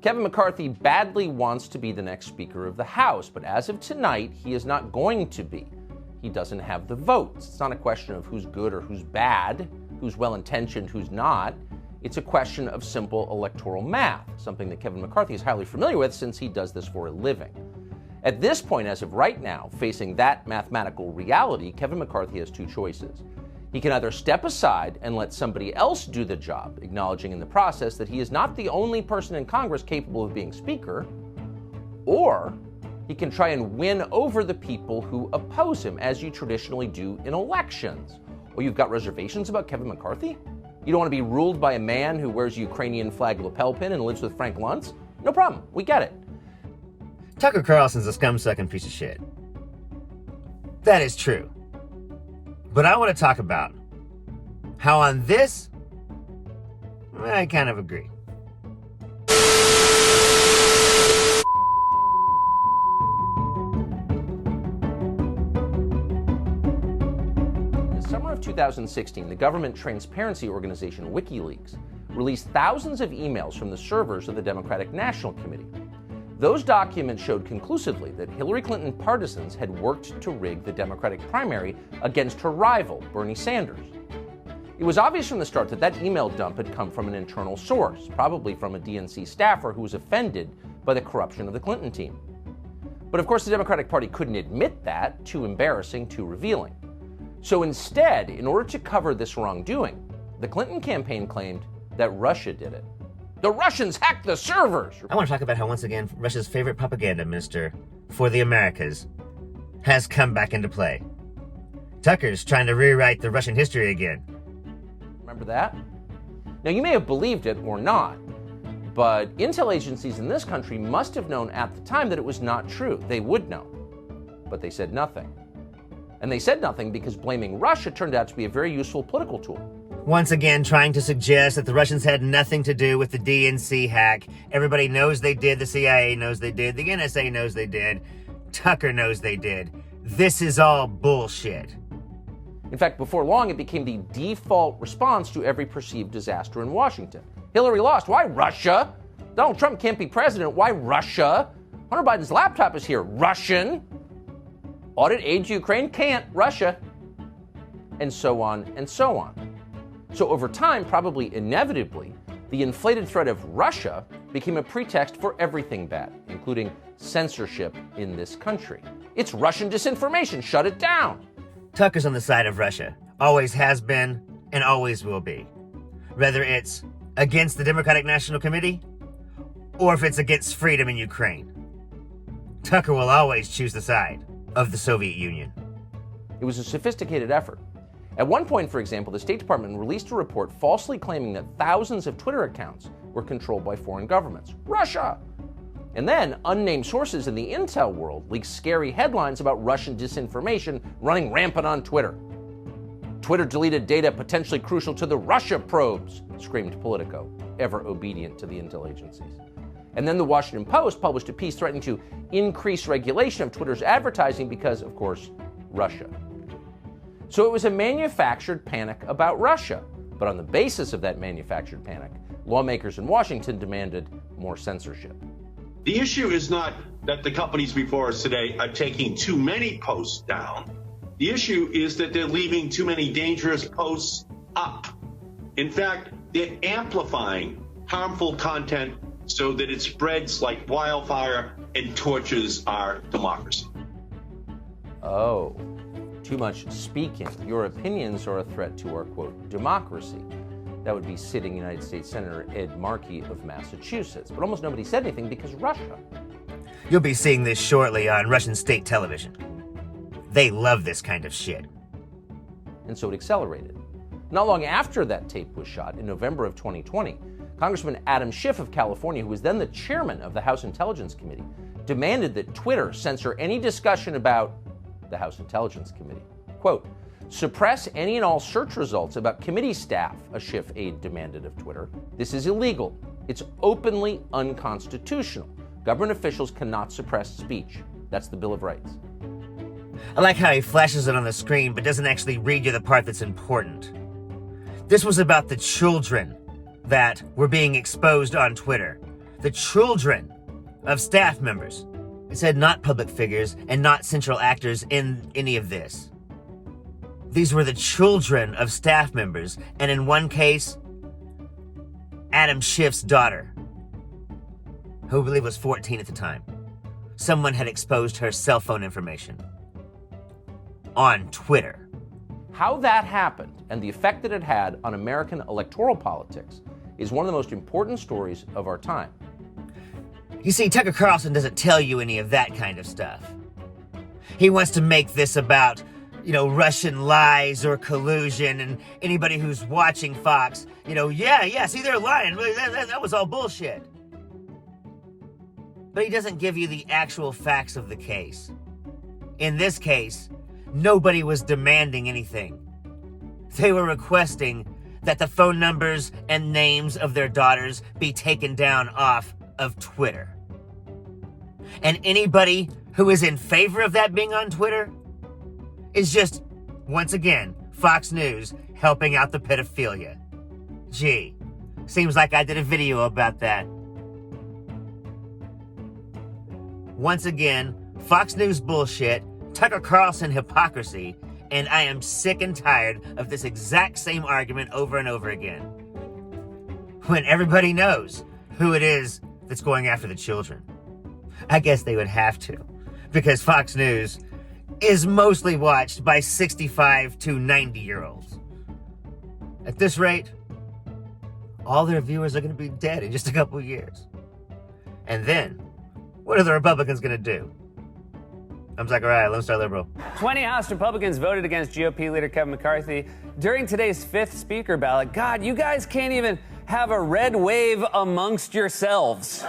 Kevin McCarthy badly wants to be the next Speaker of the House, but as of tonight, he is not going to be. He doesn't have the votes. It's not a question of who's good or who's bad, who's well-intentioned, who's not. It's a question of simple electoral math, something that Kevin McCarthy is highly familiar with since he does this for a living. At this point, as of right now, facing that mathematical reality, Kevin McCarthy has two choices. He can either step aside and let somebody else do the job, acknowledging in the process that he is not the only person in Congress capable of being Speaker, or he can try and win over the people who oppose him, as you traditionally do in elections. Or you've got reservations about Kevin McCarthy? You don't want to be ruled by a man who wears a Ukrainian flag lapel pin and lives with Frank Luntz? No problem, we get it. Tucker Carlson's a scum-sucking piece of shit. That is true. But I want to talk about how on this, I kind of agree. In the summer of 2016, the government transparency organization WikiLeaks released thousands of emails from the servers of the Democratic National Committee. Those documents showed conclusively that Hillary Clinton partisans had worked to rig the Democratic primary against her rival, Bernie Sanders. It was obvious from the start that that email dump had come from an internal source, probably from a DNC staffer who was offended by the corruption of the Clinton team. But of course, the Democratic Party couldn't admit that, too embarrassing, too revealing. So instead, in order to cover this wrongdoing, the Clinton campaign claimed that Russia did it. The Russians hacked the servers! I want to talk about how, once again, Russia's favorite propaganda minister for the Americas has come back into play. Tucker's trying to rewrite the Russian history again. Remember that? Now, you may have believed it or not, but intel agencies in this country must have known at the time that it was not true. They would know. But they said nothing. And they said nothing because blaming Russia turned out to be a very useful political tool. Once again, trying to suggest that the Russians had nothing to do with the DNC hack. Everybody knows they did. The CIA knows they did. The NSA knows they did. Tucker knows they did. This is all bullshit. In fact, before long, it became the default response to every perceived disaster in Washington. Hillary lost. Why Russia? Donald Trump can't be president. Why Russia? Hunter Biden's laptop is here. Russian. Audit aid to Ukraine? Can't. Russia. And so on and so on. So over time, probably inevitably, the inflated threat of Russia became a pretext for everything bad, including censorship in this country. It's Russian disinformation. Shut it down. Tucker's on the side of Russia. Always has been and always will be. Whether it's against the Democratic National Committee or if it's against freedom in Ukraine. Tucker will always choose the side of the Soviet Union. It was a sophisticated effort. At one point, for example, the State Department released a report falsely claiming that thousands of Twitter accounts were controlled by foreign governments. Russia! And then, unnamed sources in the intel world leaked scary headlines about Russian disinformation running rampant on Twitter. Twitter deleted data potentially crucial to the Russia probes, screamed Politico, ever obedient to the intel agencies. And then the Washington Post published a piece threatening to increase regulation of Twitter's advertising because, of course, Russia. So it was a manufactured panic about Russia. But on the basis of that manufactured panic, lawmakers in Washington demanded more censorship. The issue is not that the companies before us today are taking too many posts down. The issue is that they're leaving too many dangerous posts up. In fact, they're amplifying harmful content so that it spreads like wildfire and torches our democracy. Oh. Too much speaking. Your opinions are a threat to our, quote, democracy. That would be sitting United States Senator Ed Markey of Massachusetts. But almost nobody said anything because Russia. You'll be seeing this shortly on Russian state television. They love this kind of shit. And so it accelerated. Not long after that tape was shot, in November of 2020, Congressman Adam Schiff of California, who was then the chairman of the House Intelligence Committee, demanded that Twitter censor any discussion about the House Intelligence Committee. Quote, suppress any and all search results about committee staff, a Schiff aide demanded of Twitter. This is illegal. It's openly unconstitutional. Government officials cannot suppress speech. That's the Bill of Rights. I like how he flashes it on the screen but doesn't actually read you the part that's important. This was about the children that were being exposed on Twitter. the children of staff members. It said not public figures and not central actors in any of this. These were the children of staff members, and in one case, Adam Schiff's daughter, who I believe was 14 at the time. Someone had exposed her cell phone information on Twitter. How that happened and the effect that it had on American electoral politics is one of the most important stories of our time. You see, Tucker Carlson doesn't tell you any of that kind of stuff. He wants to make this about, Russian lies or collusion, and anybody who's watching Fox, see, they're lying. That was all bullshit. But he doesn't give you the actual facts of the case. In this case, nobody was demanding anything. They were requesting that the phone numbers and names of their daughters be taken down off of Twitter. And anybody who is in favor of that being on Twitter is just, once again, Fox News helping out the pedophilia. Gee, seems like I did a video about that. Once again, Fox News bullshit, Tucker Carlson hypocrisy, and I am sick and tired of this exact same argument over and over again. When everybody knows who it is that's going after the children. I guess they would have to, because Fox News is mostly watched by 65 to 90-year-olds. At this rate, all their viewers are going to be dead in just a couple of years. And then, what are the Republicans going to do? I'm Zachariah, Lone Star Liberal. 20 House Republicans voted against GOP leader Kevin McCarthy during today's 5th speaker ballot. God, you guys can't even have a red wave amongst yourselves.